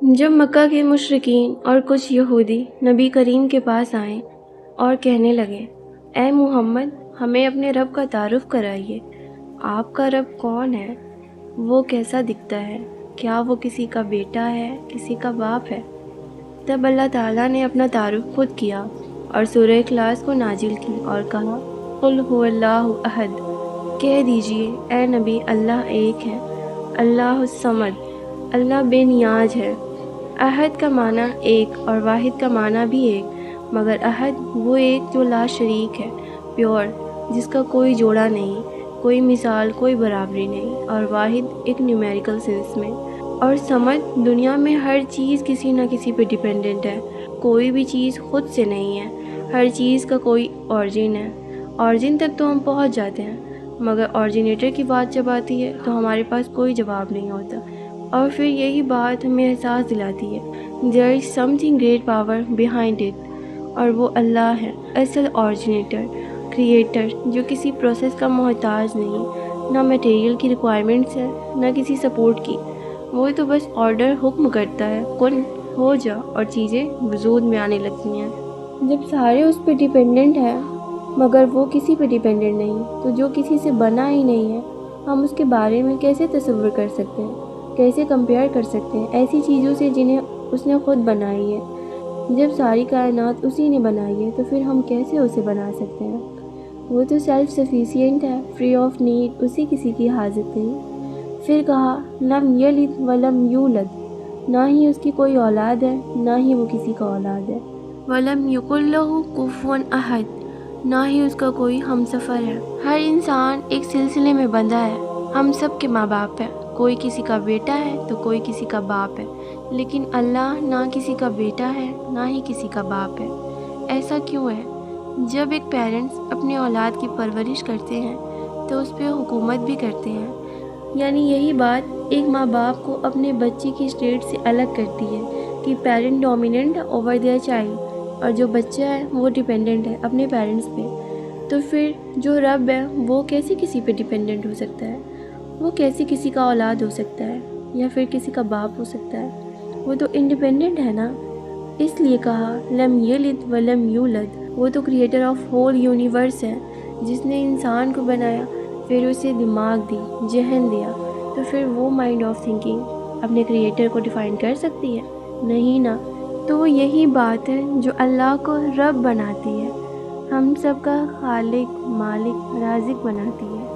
جب مکہ کے مشرکین اور کچھ یہودی نبی کریم کے پاس آئیں اور کہنے لگے، اے محمد، ہمیں اپنے رب کا تعارف کرائیے، آپ کا رب کون ہے؟ وہ کیسا دکھتا ہے؟ کیا وہ کسی کا بیٹا ہے، کسی کا باپ ہے؟ تب اللہ تعالیٰ نے اپنا تعارف خود کیا اور سورہ اخلاص کو نازل کی اور کہا، قل هو اللہ احد، کہہ دیجئے اے نبی اللہ ایک ہے، اللہ الصمد، اللہ بے نیاز ہے۔ احد کا معنی ایک اور واحد کا معنی بھی ایک، مگر احد وہ ایک جو لا شریک ہے، پیور، جس کا کوئی جوڑا نہیں، کوئی مثال، کوئی برابری نہیں، اور واحد ایک نیومیریکل سینس میں، اور سمد دنیا میں ہر چیز کسی نہ کسی پہ ڈیپینڈنٹ ہے، کوئی بھی چیز خود سے نہیں ہے، ہر چیز کا کوئی اورجن ہے، اورجن تک تو ہم پہنچ جاتے ہیں، مگر اورجنیٹر کی بات جب آتی ہے تو ہمارے پاس کوئی جواب نہیں ہوتا، اور پھر یہی بات ہمیں احساس دلاتی ہے there is something great power behind it، اور وہ اللہ ہے، اصل اورجنیٹر، کریٹر، جو کسی پروسیس کا محتاج نہیں، نہ میٹیریل کی ریکوائرمنٹس ہے، نہ کسی سپورٹ کی، وہ تو بس آرڈر حکم کرتا ہے، کن ہو جا، اور چیزیں وجود میں آنے لگتی ہیں۔ جب سارے اس پہ ڈیپینڈنٹ ہیں مگر وہ کسی پہ ڈیپینڈنٹ نہیں، تو جو کسی سے بنا ہی نہیں ہے، ہم اس کے بارے میں کیسے تصور کر سکتے ہیں، کیسے کمپیئر کر سکتے ہیں ایسی چیزوں سے جنہیں اس نے خود بنائی ہے؟ جب ساری کائنات اسی نے بنائی ہے تو پھر ہم کیسے اسے بنا سکتے ہیں؟ وہ تو سیلف سفیشینٹ ہے، فری آف نیڈ، اسی کسی کی حاجت نہیں۔ پھر کہا، لم یلد ولم یولد، نہ ہی اس کی کوئی اولاد ہے، نہ ہی وہ کسی کا اولاد ہے۔ ولم یکن لہ کفوا احد، نہ ہی اس کا کوئی ہمسفر ہے۔ ہر انسان ایک سلسلے میں بندھا ہے، ہم سب کے ماں باپ ہیں، کوئی کسی کا بیٹا ہے تو کوئی کسی کا باپ ہے، لیکن اللہ نہ کسی کا بیٹا ہے نہ ہی کسی کا باپ ہے۔ ایسا کیوں ہے؟ جب ایک پیرنٹس اپنے اولاد کی پرورش کرتے ہیں تو اس پہ حکومت بھی کرتے ہیں، یعنی یہی بات ایک ماں باپ کو اپنے بچے کی اسٹیٹ سے الگ کرتی ہے کہ parent dominant over there child, اور جو بچہ ہے وہ ڈیپینڈنٹ ہے اپنے پیرنٹس پہ۔ تو پھر جو رب ہے وہ کیسے کسی پہ ڈیپینڈنٹ ہو سکتا ہے؟ وہ کیسے کسی کا اولاد ہو سکتا ہے یا پھر کسی کا باپ ہو سکتا ہے؟ وہ تو انڈیپینڈنٹ ہے نا۔ اس لیے کہا لم یلد ولم یولد، وہ تو کریٹر آف ہول یونیورس ہے، جس نے انسان کو بنایا، پھر اسے دماغ دی، ذہن دیا، تو پھر وہ مائنڈ آف تھنکنگ اپنے کریٹر کو ڈیفائن کر سکتی ہے؟ نہیں نا۔ تو وہ یہی بات ہے جو اللہ کو رب بناتی ہے، ہم سب کا خالق، مالک، رازق بناتی ہے۔